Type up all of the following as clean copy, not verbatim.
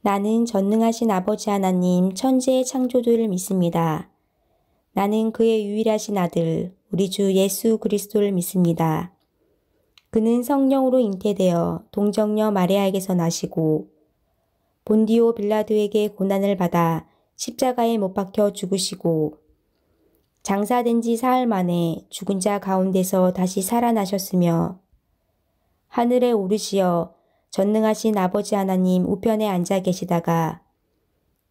나는 전능하신 아버지 하나님 천지의 창조주를 믿습니다. 나는 그의 유일하신 아들 우리 주 예수 그리스도를 믿습니다. 그는 성령으로 잉태되어 동정녀 마리아에게서 나시고 본디오 빌라도에게 고난을 받아 십자가에 못 박혀 죽으시고 장사된 지 사흘 만에 죽은 자 가운데서 다시 살아나셨으며 하늘에 오르시어 전능하신 아버지 하나님 우편에 앉아 계시다가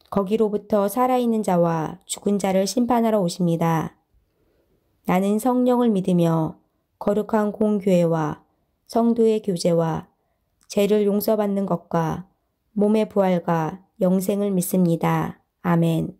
거기로부터 살아있는 자와 죽은 자를 심판하러 오십니다. 나는 성령을 믿으며 거룩한 공교회와 성도의 교제와 죄를 용서받는 것과 몸의 부활과 영생을 믿습니다. 아멘.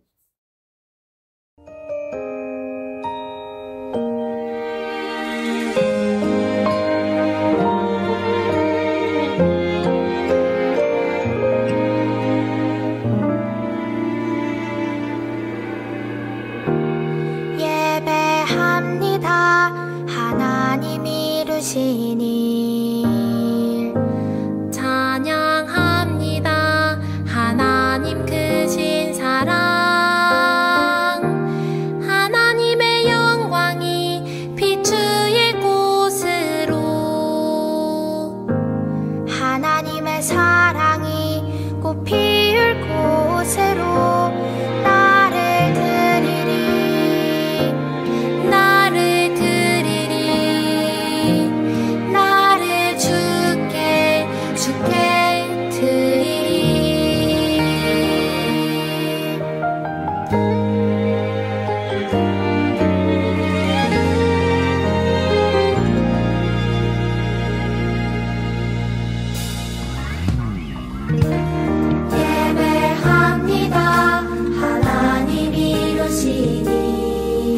하신 일 찬양합니다. 하나님 크신 사랑 하나님의 영광이 비추일 곳으로 하나님의 사랑이 꽃 피울 곳으로 나를 드리리 나를 드리리 나를 주께 드리리 예배합니다. 하나님 이루시니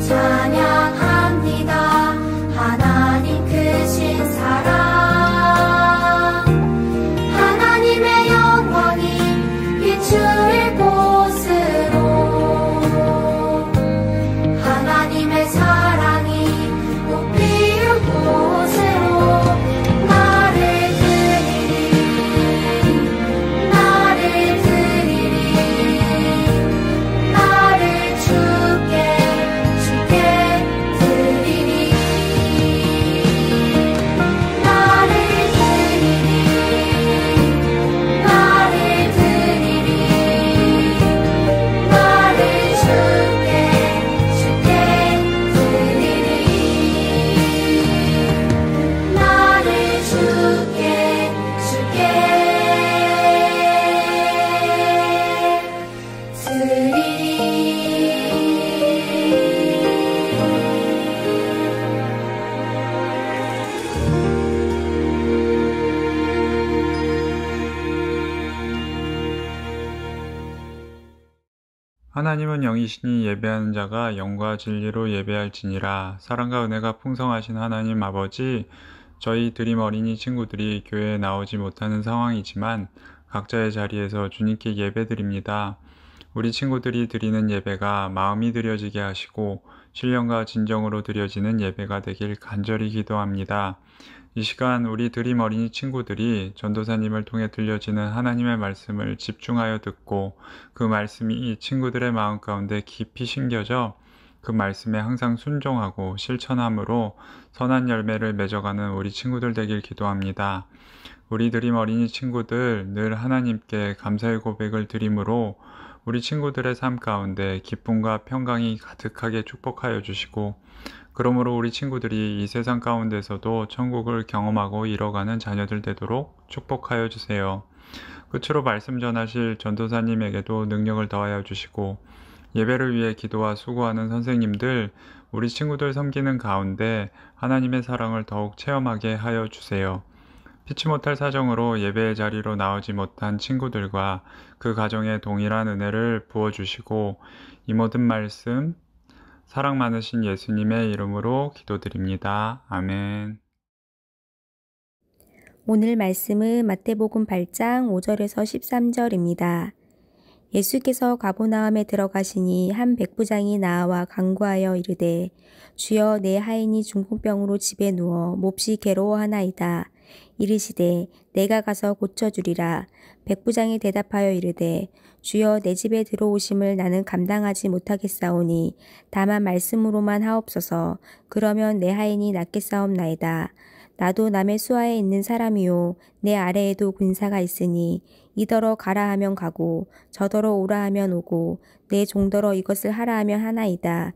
찬양합니다. 하나님 크신 사랑 하나님의 영광이 비추일 곳으로 하나님의 사랑이 꽃 피울 곳으로 나를 드리리 나를 드리리 나를 주께 드리리 나를 드리리 나를 드리리 나를 주께 드리리 나를 주께 하나님은 영이시니 예배하는 자가 영과 진리로 예배할지니라. 사랑과 은혜가 풍성하신 하나님 아버지, 저희 드림 어린이 친구들이 교회에 나오지 못하는 상황이지만 각자의 자리에서 주님께 예배드립니다. 우리 친구들이 드리는 예배가 마음이 드려지게 하시고 신령과 진정으로 드려지는 예배가 되길 간절히 기도합니다. 이 시간 우리 드림 어린이 친구들이 전도사님을 통해 들려지는 하나님의 말씀을 집중하여 듣고 그 말씀이 이 친구들의 마음 가운데 깊이 심겨져 그 말씀에 항상 순종하고 실천함으로 선한 열매를 맺어가는 우리 친구들 되길 기도합니다. 우리 드림 어린이 친구들 늘 하나님께 감사의 고백을 드림으로 우리 친구들의 삶 가운데 기쁨과 평강이 가득하게 축복하여 주시고 그러므로 우리 친구들이 이 세상 가운데서도 천국을 경험하고 이뤄가는 자녀들 되도록 축복하여 주세요. 끝으로 말씀 전하실 전도사님에게도 능력을 더하여 주시고 예배를 위해 기도와 수고하는 선생님들, 우리 친구들 섬기는 가운데 하나님의 사랑을 더욱 체험하게 하여 주세요. 피치 못할 사정으로 예배의 자리로 나오지 못한 친구들과 그 가정에 동일한 은혜를 부어주시고 이 모든 말씀 사랑 많으신 예수님의 이름으로 기도드립니다. 아멘. 오늘 말씀은 마태복음 8장 5절에서 13절입니다. 예수께서 가버나움에 들어가시니 한 백부장이 나와 간구하여 이르되 주여 내 하인이 중풍병으로 집에 누워 몹시 괴로워하나이다. 이르시되 내가 가서 고쳐주리라. 백부장이 대답하여 이르되 주여 내 집에 들어오심을 나는 감당하지 못하겠사오니 다만 말씀으로만 하옵소서. 그러면 내 하인이 낫겠사옵나이다. 나도 남의 수하에 있는 사람이요 내 아래에도 군사가 있으니 이더러 가라 하면 가고 저더러 오라 하면 오고 내 종더러 이것을 하라 하면 하나이다.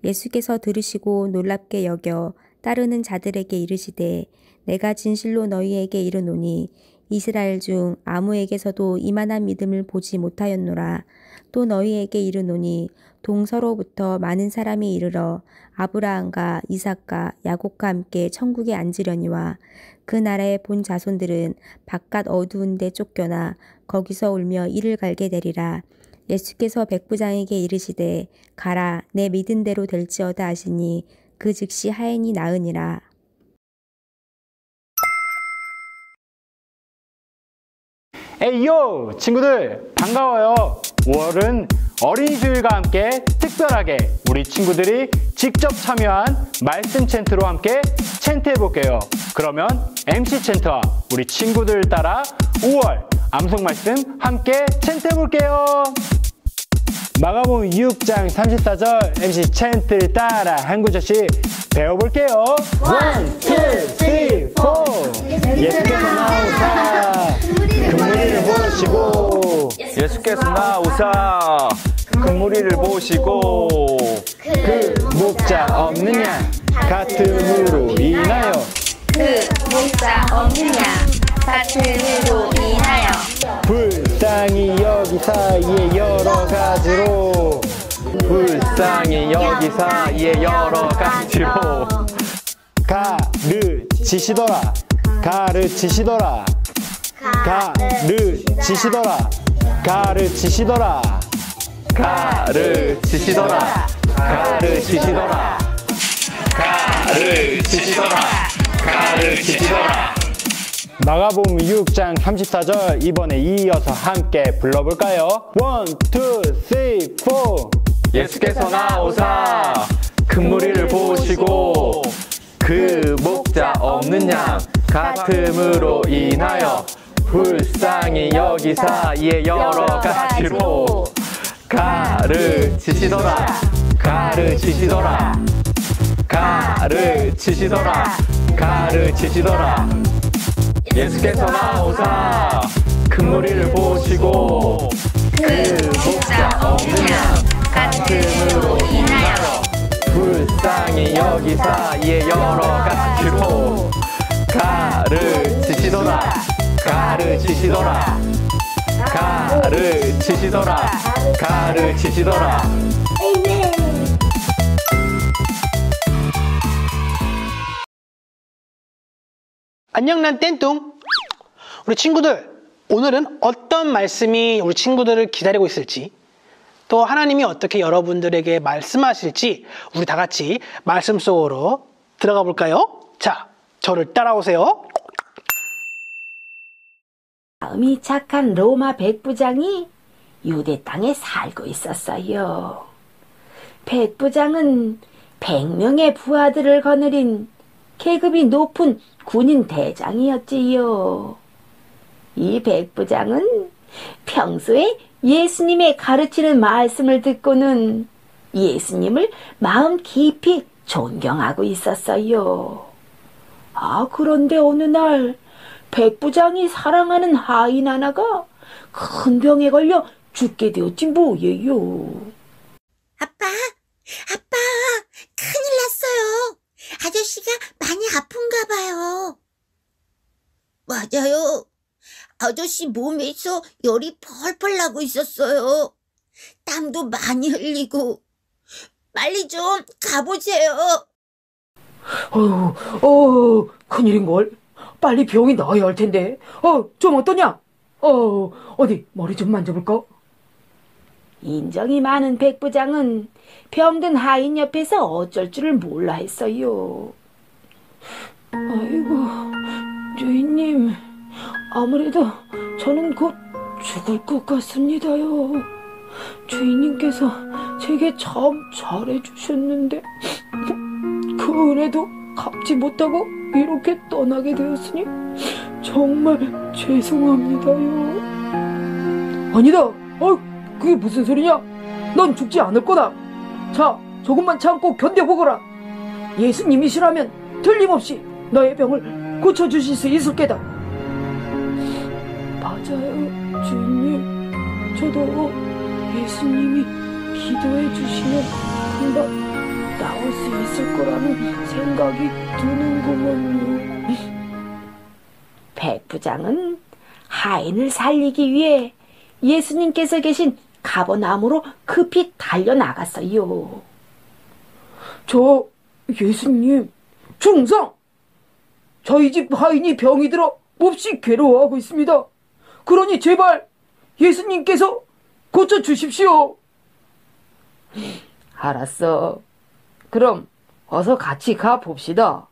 예수께서 들으시고 놀랍게 여겨 따르는 자들에게 이르시되 내가 진실로 너희에게 이르노니 이스라엘 중 아무에게서도 이만한 믿음을 보지 못하였노라. 또 너희에게 이르노니 동서로부터 많은 사람이 이르러 아브라함과 이삭과 야곱과 함께 천국에 앉으려니와 그 나라의 본 자손들은 바깥 어두운 데 쫓겨나 거기서 울며 이를 갈게 되리라. 예수께서 백부장에게 이르시되 가라 내 믿은 대로 될지어다 하시니 그 즉시 하인이 나으니라. 에이요 친구들 반가워요. 5월은 어린이 주일과 함께 특별하게 우리 친구들이 직접 참여한 말씀 챈트로 함께 챈트 해볼게요. 그러면 MC 챈트와 우리 친구들 따라 5월 암송 말씀 함께 챈트 해볼게요. 마가복음 6장 34절 MC 챈트를 따라 한 구절씩 배워볼게요. 1, 2, 3, 4 예수께서 나오사 금무리를 보시고 예수께서 나오사 금무리를 보시고 그 목자 없느냐 같음으로 인하여 그 목자 없느냐 같음으로 인하여 불쌍히 여기 사이에 여러 가지로 불쌍히 여기 사이에 여러 가지로 가르치시더라 가르치시더라 가르치시더라 가르치시더라 가르치시더라 가르치시더라 가르치시더라 가르치시더라. 마가복음 6장 34절 이번에 이어서 함께 불러볼까요? 1, 2, 3, 4 예수께서 나오사 금무리를 보시고 그 목자 없는 양 같음으로 인하여 불쌍히 여기 사이에 여러 가지로 가르치시더라 가르치시더라 가르치시더라 가르치시더라. 예수께서 나오사 금무리를 보시고 그 목자 없는 양 같음으로 인하여 불쌍히 여기 사이에 여러 가지로 가르치시더라 가르치시더라 가르치시더라 가르치시더라. 안녕 난 땡뚱. 우리 친구들 오늘은 어떤 말씀이 우리 친구들을 기다리고 있을지 또 하나님이 어떻게 여러분들에게 말씀하실지 우리 다 같이 말씀 속으로 들어가 볼까요? 자, 저를 따라오세요. 마음이 착한 로마 백부장이 유대 땅에 살고 있었어요. 백부장은 100명의 부하들을 거느린 계급이 높은 군인 대장이었지요. 이 백부장은 평소에 예수님의 가르치는 말씀을 듣고는 예수님을 마음 깊이 존경하고 있었어요. 그런데 어느 날 백부장이 사랑하는 하인 하나가 큰 병에 걸려 죽게 되었지 뭐예요. 아빠, 큰일 났어요. 아저씨가 많이 아픈가 봐요. 맞아요. 아저씨 몸에서 열이 펄펄 나고 있었어요. 땀도 많이 흘리고. 빨리 좀 가보세요. 큰일인걸. 빨리 병이 나아야 할 텐데. 좀 어떠냐? 어디 머리 좀 만져볼까? 인정이 많은 백부장은 병든 하인 옆에서 어쩔 줄을 몰라 했어요. 아이고, 주인님, 아무래도 저는 곧 죽을 것 같습니다요. 주인님께서 제게 참 잘해주셨는데 그 은혜도 갚지 못하고 이렇게 떠나게 되었으니 정말 죄송합니다요. 아니다. 그게 무슨 소리냐? 넌 죽지 않을 거다. 자, 조금만 참고 견뎌보거라. 예수님이시라면 틀림없이 너의 병을 고쳐주실 수 있을 게다. 맞아요, 주인님. 저도 예수님이 기도해 주시면 금방 나올 수 있을 거라는 생각이 드는구먼요. 백부장은 하인을 살리기 위해 예수님께서 계신 가버나움으로 급히 달려나갔어요. 저 예수님, 충성! 저희 집 하인이 병이 들어 몹시 괴로워하고 있습니다. 그러니 제발 예수님께서 고쳐주십시오. 알았어. 그럼 어서 같이 가봅시다.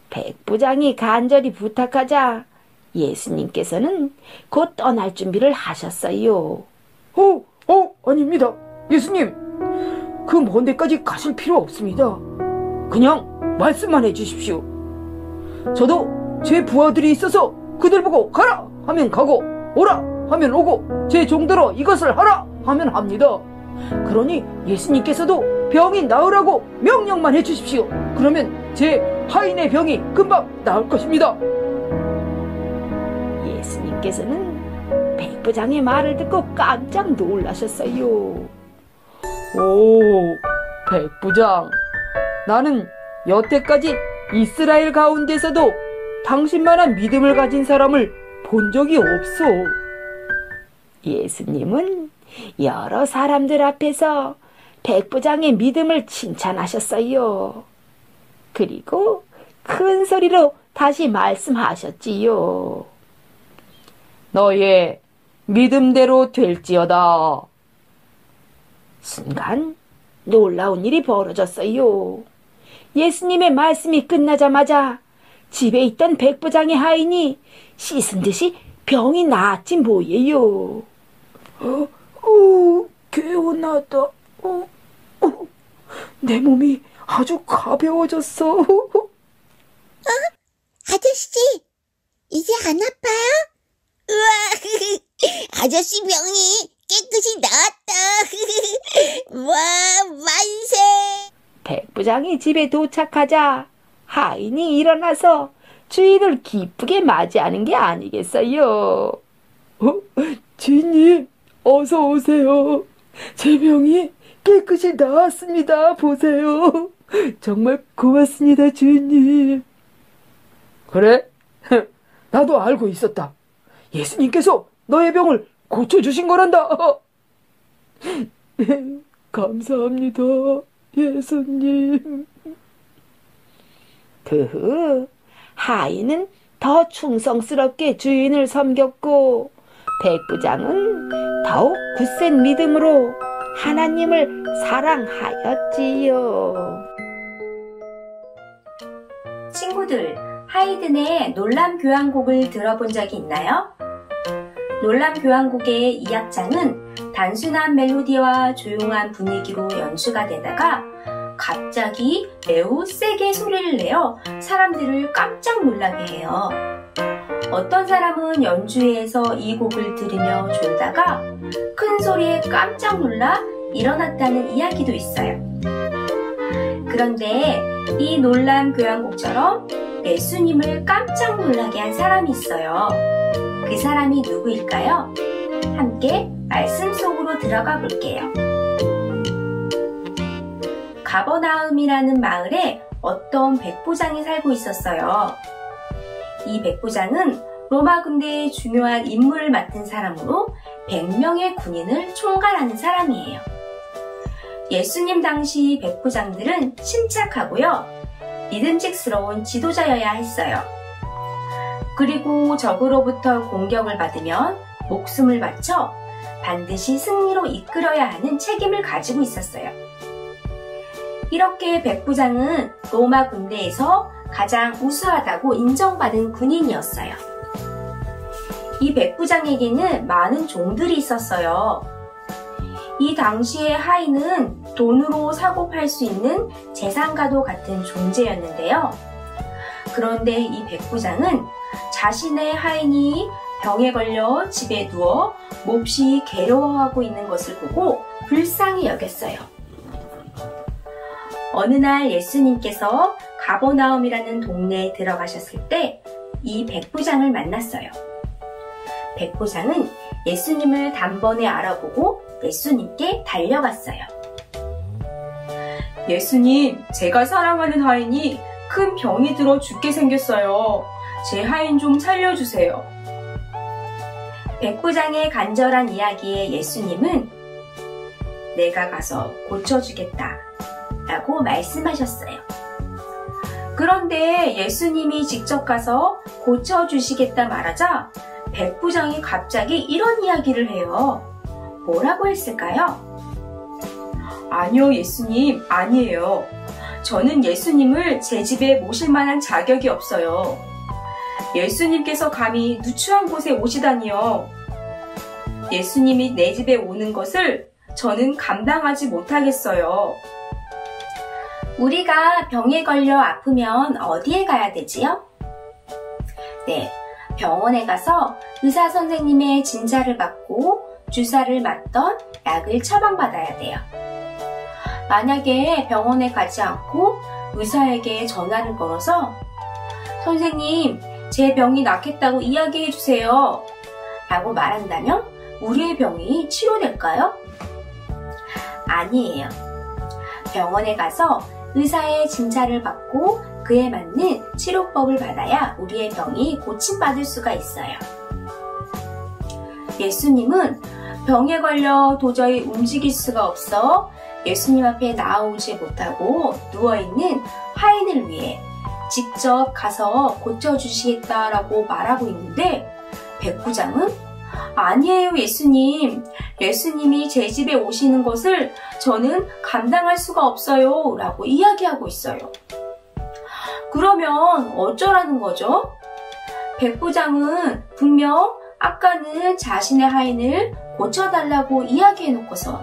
백부장이 간절히 부탁하자 예수님께서는 곧 떠날 준비를 하셨어요. 아닙니다. 예수님, 그 먼 데까지 가실 필요 없습니다. 그냥 말씀만 해주십시오. 저도 제 부하들이 있어서 그들 보고 가라 하면 가고 오라 하면 오고 제 종대로 이것을 하라 하면 합니다. 그러니 예수님께서도 병이 나으라고 명령만 해주십시오. 그러면 제 하인의 병이 금방 나을 것입니다. 예수님께서는 백부장의 말을 듣고 깜짝 놀라셨어요. 오, 백부장, 나는 여태까지 이스라엘 가운데서도 당신만한 믿음을 가진 사람을 본 적이 없어. 예수님은 여러 사람들 앞에서 백부장의 믿음을 칭찬하셨어요. 그리고 큰 소리로 다시 말씀하셨지요. 너의 믿음대로 될지어다. 순간 놀라운 일이 벌어졌어요. 예수님의 말씀이 끝나자마자 집에 있던 백부장의 하인이 씻은 듯이 병이 나았지 뭐예요. 개운하다. 내 몸이 아주 가벼워졌어. 아저씨, 이제 안 아파요? 우와, 아저씨 병이 깨끗이 나았다. 와, 만세. 백부장이 집에 도착하자 하인이 일어나서 주인을 기쁘게 맞이하는 게 아니겠어요. 주인님, 어서 오세요. 제 병이 깨끗이 나았습니다. 보세요. 정말 고맙습니다, 주인님. 그래? 나도 알고 있었다. 예수님께서 너의 병을 고쳐주신 거란다. 감사합니다, 예수님. 그 후 하인은 더 충성스럽게 주인을 섬겼고 백부장은 더욱 굳센 믿음으로 하나님을 사랑하였지요. 친구들, 하이든의 놀람 교향곡을 들어본 적이 있나요? 놀람 교향곡의 이 악장은 단순한 멜로디와 조용한 분위기로 연주가 되다가 갑자기 매우 세게 소리를 내어 사람들을 깜짝 놀라게 해요. 어떤 사람은 연주회에서 이 곡을 들으며 졸다가 큰 소리에 깜짝 놀라 일어났다는 이야기도 있어요. 그런데 이 놀람 교향곡처럼 예수님을 깜짝 놀라게 한 사람이 있어요. 그 사람이 누구일까요? 함께 말씀 속으로 들어가 볼게요. 가버나움이라는 마을에 어떤 백부장이 살고 있었어요. 이 백부장은 로마 군대의 중요한 임무를 맡은 사람으로 100명의 군인을 총괄하는 사람이에요. 예수님 당시 백부장들은 침착하고요, 믿음직스러운 지도자여야 했어요. 그리고 적으로부터 공격을 받으면 목숨을 바쳐 반드시 승리로 이끌어야 하는 책임을 가지고 있었어요. 이렇게 백부장은 로마 군대에서 가장 우수하다고 인정받은 군인이었어요. 이 백부장에게는 많은 종들이 있었어요. 이 당시의 하인은 돈으로 사고 팔 수 있는 재산가도 같은 존재였는데요. 그런데 이 백부장은 자신의 하인이 병에 걸려 집에 누워 몹시 괴로워하고 있는 것을 보고 불쌍히 여겼어요. 어느 날 예수님께서 가버나움이라는 동네에 들어가셨을 때 이 백부장을 만났어요. 백부장은 예수님을 단번에 알아보고 예수님께 달려갔어요. 예수님, 제가 사랑하는 하인이 큰 병이 들어 죽게 생겼어요. 제 하인 좀 살려주세요. 백부장의 간절한 이야기에 예수님은 내가 가서 고쳐주겠다 라고 말씀하셨어요. 그런데 예수님이 직접 가서 고쳐주시겠다 말하자 백부장이 갑자기 이런 이야기를 해요. 뭐라고 했을까요? 아니요, 예수님, 아니에요. 저는 예수님을 제 집에 모실 만한 자격이 없어요. 예수님께서 감히 누추한 곳에 오시다니요. 예수님이 내 집에 오는 것을 저는 감당하지 못하겠어요. 우리가 병에 걸려 아프면 어디에 가야 되지요? 네, 병원에 가서 의사 선생님의 진찰을 받고 주사를 맞던 약을 처방받아야 돼요. 만약에 병원에 가지 않고 의사에게 전화를 걸어서 선생님, 제 병이 낫겠다고 이야기해 주세요 라고 말한다면 우리의 병이 치료될까요? 아니에요. 병원에 가서 의사의 진찰을 받고 그에 맞는 치료법을 받아야 우리의 병이 고침받을 수가 있어요. 예수님은 병에 걸려 도저히 움직일 수가 없어 예수님 앞에 나오지 못하고 누워있는 하인을 위해 직접 가서 고쳐주시겠다라고 말하고 있는데 백부장은 아니에요, 예수님. 예수님이 제 집에 오시는 것을 저는 감당할 수가 없어요 라고 이야기하고 있어요. 그러면 어쩌라는 거죠? 백부장은 분명 아까는 자신의 하인을 고쳐달라고 이야기해놓고서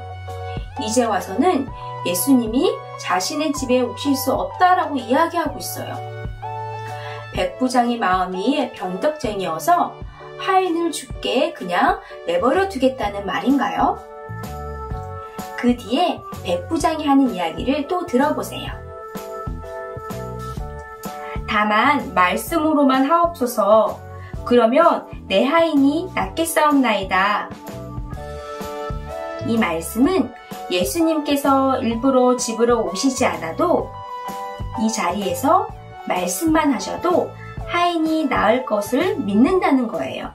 이제 와서는 예수님이 자신의 집에 오실 수 없다라고 이야기하고 있어요. 백부장의 마음이 변덕쟁이여서 하인을 죽게 그냥 내버려 두겠다는 말인가요? 그 뒤에 백부장이 하는 이야기를 또 들어보세요. 다만 말씀으로만 하옵소서. 그러면 내 하인이 낫겠사옵나이다. 이 말씀은 예수님께서 일부러 집으로 오시지 않아도 이 자리에서 말씀만 하셔도 하인이 나을 것을 믿는다는 거예요.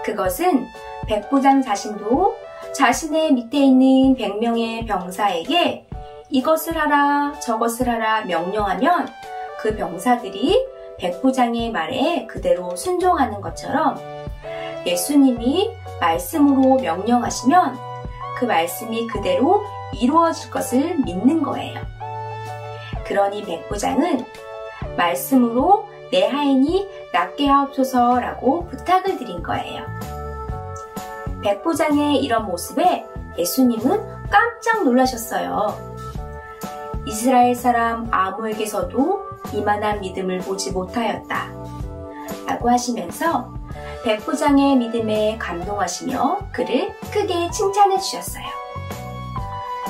그것은 백부장 자신도 자신의 밑에 있는 100명의 병사에게 이것을 하라 저것을 하라 명령하면 그 병사들이 백부장의 말에 그대로 순종하는 것처럼 예수님이 말씀으로 명령하시면 그 말씀이 그대로 이루어질 것을 믿는 거예요. 그러니 백부장은 말씀으로 내 하인이 낫게 하옵소서라고 부탁을 드린 거예요. 백부장의 이런 모습에 예수님은 깜짝 놀라셨어요. 이스라엘 사람 아무에게서도 이만한 믿음을 보지 못하였다 라고 하시면서 백부장의 믿음에 감동하시며 그를 크게 칭찬해 주셨어요.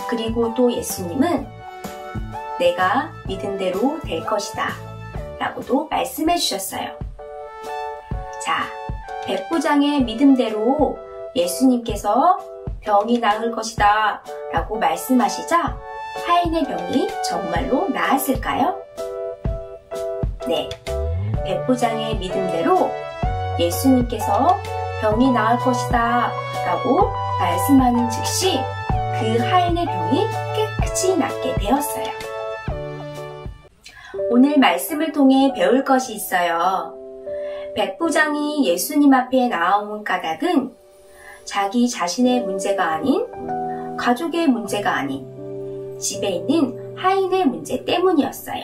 그리고 또 예수님은 내가 믿은 대로 될 것이다 라고도 말씀해 주셨어요. 자, 백부장의 믿음대로 예수님께서 병이 나을 것이다 라고 말씀하시자 하인의 병이 정말로 나았을까요? 네, 백부장의 믿음대로 예수님께서 병이 나을 것이다 라고 말씀하는 즉시 그 하인의 병이 깨끗이 낫게 되었어요. 오늘 말씀을 통해 배울 것이 있어요. 백부장이 예수님 앞에 나온 까닭은 자기 자신의 문제가 아닌 가족의 문제가 아닌 집에 있는 하인의 문제 때문이었어요.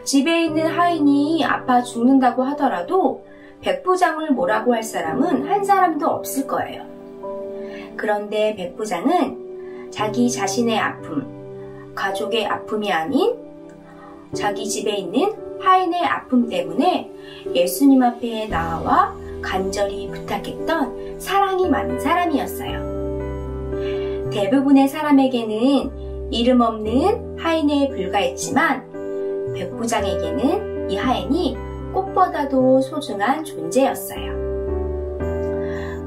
집에 있는 하인이 아파 죽는다고 하더라도 백부장을 뭐라고 할 사람은 한 사람도 없을 거예요. 그런데 백부장은 자기 자신의 아픔, 가족의 아픔이 아닌 자기 집에 있는 하인의 아픔 때문에 예수님 앞에 나와 간절히 부탁했던 사랑이 많은 사람이었어요. 대부분의 사람에게는 이름 없는 하인에 불과했지만 백부장에게는 이 하인이 꽃보다도 소중한 존재였어요.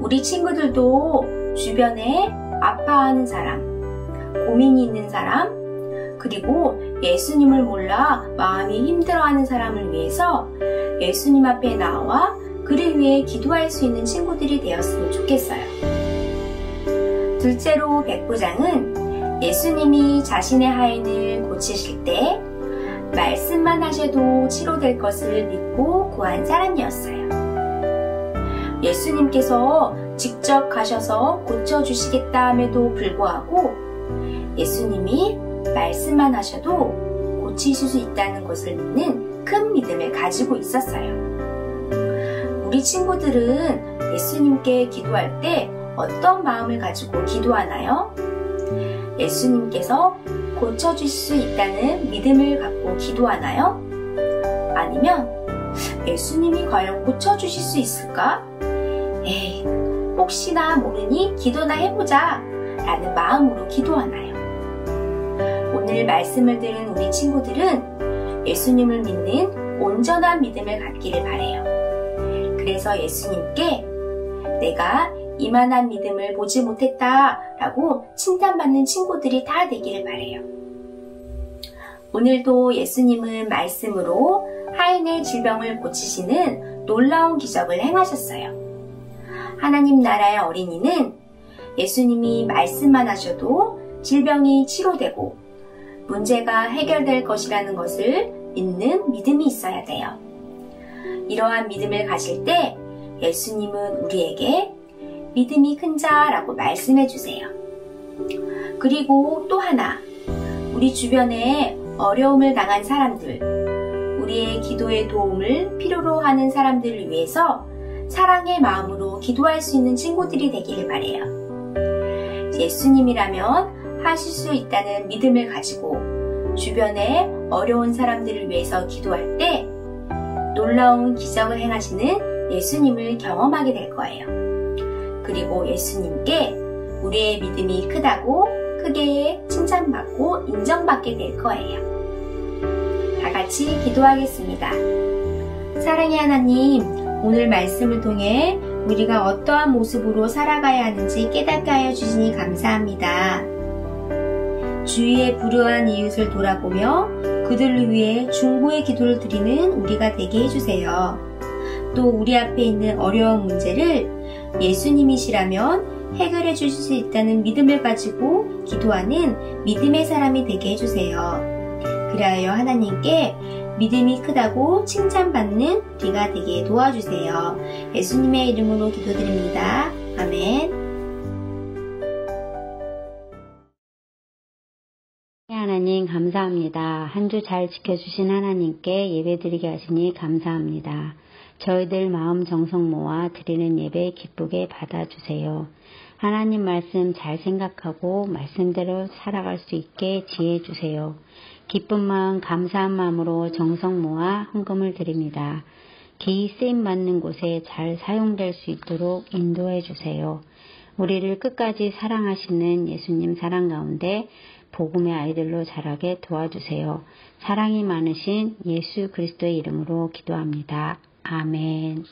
우리 친구들도 주변에 아파하는 사람, 고민이 있는 사람, 그리고 예수님을 몰라 마음이 힘들어하는 사람을 위해서 예수님 앞에 나와 그를 위해 기도할 수 있는 친구들이 되었으면 좋겠어요. 둘째로 백부장은 예수님이 자신의 하인을 고치실 때 말씀만 하셔도 치료될 것을 믿고 구한 사람이었어요. 예수님께서 직접 가셔서 고쳐주시겠다 함에도 불구하고 예수님이 말씀만 하셔도 고치실 수 있다는 것을 믿는 큰 믿음을 가지고 있었어요. 우리 친구들은 예수님께 기도할 때 어떤 마음을 가지고 기도하나요? 예수님께서 고쳐주실 수 있다는 믿음을 갖고 기도하나요? 아니면 예수님이 과연 고쳐주실 수 있을까? 에이, 혹시나 모르니 기도나 해보자 라는 마음으로 기도하나요? 오늘 말씀을 들은 우리 친구들은 예수님을 믿는 온전한 믿음을 갖기를 바라요. 그래서 예수님께 내가 이만한 믿음을 보지 못했다 라고 칭찬받는 친구들이 다 되기를 바라요. 오늘도 예수님은 말씀으로 하인의 질병을 고치시는 놀라운 기적을 행하셨어요. 하나님 나라의 어린이는 예수님이 말씀만 하셔도 질병이 치료되고 문제가 해결될 것이라는 것을 믿는 믿음이 있어야 돼요. 이러한 믿음을 가질 때 예수님은 우리에게 믿음이 큰 자라고 말씀해 주세요. 그리고 또 하나, 우리 주변에 어려움을 당한 사람들, 우리의 기도의 도움을 필요로 하는 사람들을 위해서 사랑의 마음으로 기도할 수 있는 친구들이 되기를 바라요. 예수님이라면 하실 수 있다는 믿음을 가지고 주변에 어려운 사람들을 위해서 기도할 때 놀라운 기적을 행하시는 예수님을 경험하게 될 거예요. 그리고 예수님께 우리의 믿음이 크게 칭찬받고 인정받게 될 거예요. 다 같이 기도하겠습니다. 사랑의 하나님, 오늘 말씀을 통해 우리가 어떠한 모습으로 살아가야 하는지 깨닫게 하여 주시니 감사합니다. 주위의 불우한 이웃을 돌아보며 그들을 위해 중보의 기도를 드리는 우리가 되게 해주세요. 또 우리 앞에 있는 어려운 문제를 예수님이시라면 해결해 주실 수 있다는 믿음을 가지고 기도하는 믿음의 사람이 되게 해주세요. 그리하여 하나님께 믿음이 크다고 칭찬받는 우리가 되게 도와주세요. 예수님의 이름으로 기도드립니다. 아멘. 하나님 감사합니다. 한 주 잘 지켜주신 하나님께 예배드리게 하시니 감사합니다. 저희들 마음 정성 모아 드리는 예배 기쁘게 받아주세요. 하나님 말씀 잘 생각하고 말씀대로 살아갈 수 있게 지혜 주세요. 기쁜 마음 감사한 마음으로 정성 모아 헌금을 드립니다. 기이 쓰임받는 곳에 잘 사용될 수 있도록 인도해 주세요. 우리를 끝까지 사랑하시는 예수님 사랑 가운데 복음의 아이들로 자라게 도와주세요. 사랑이 많으신 예수 그리스도의 이름으로 기도합니다. 아멘.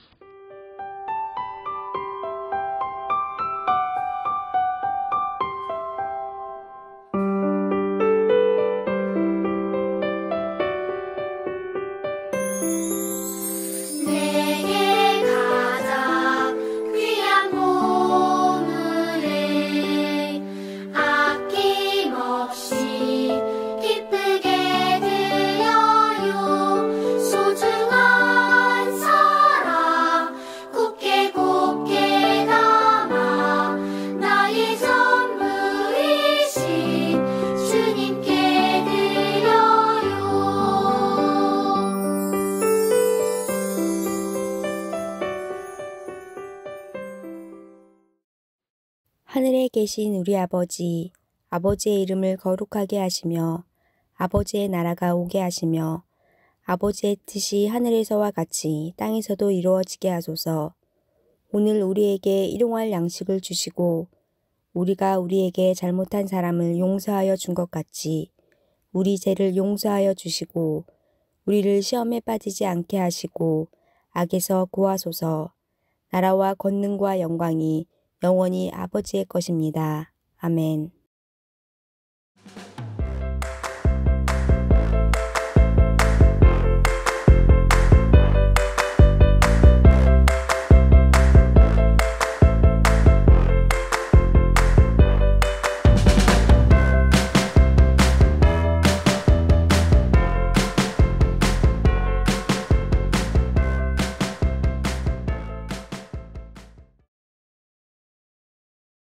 하늘에 계신 우리 아버지, 아버지의 이름을 거룩하게 하시며 아버지의 나라가 오게 하시며 아버지의 뜻이 하늘에서와 같이 땅에서도 이루어지게 하소서. 오늘 우리에게 일용할 양식을 주시고 우리가 우리에게 잘못한 사람을 용서하여 준 것 같이 우리 죄를 용서하여 주시고 우리를 시험에 빠지지 않게 하시고 악에서 구하소서. 나라와 권능과 영광이 영원히 아버지의 것입니다. 아멘.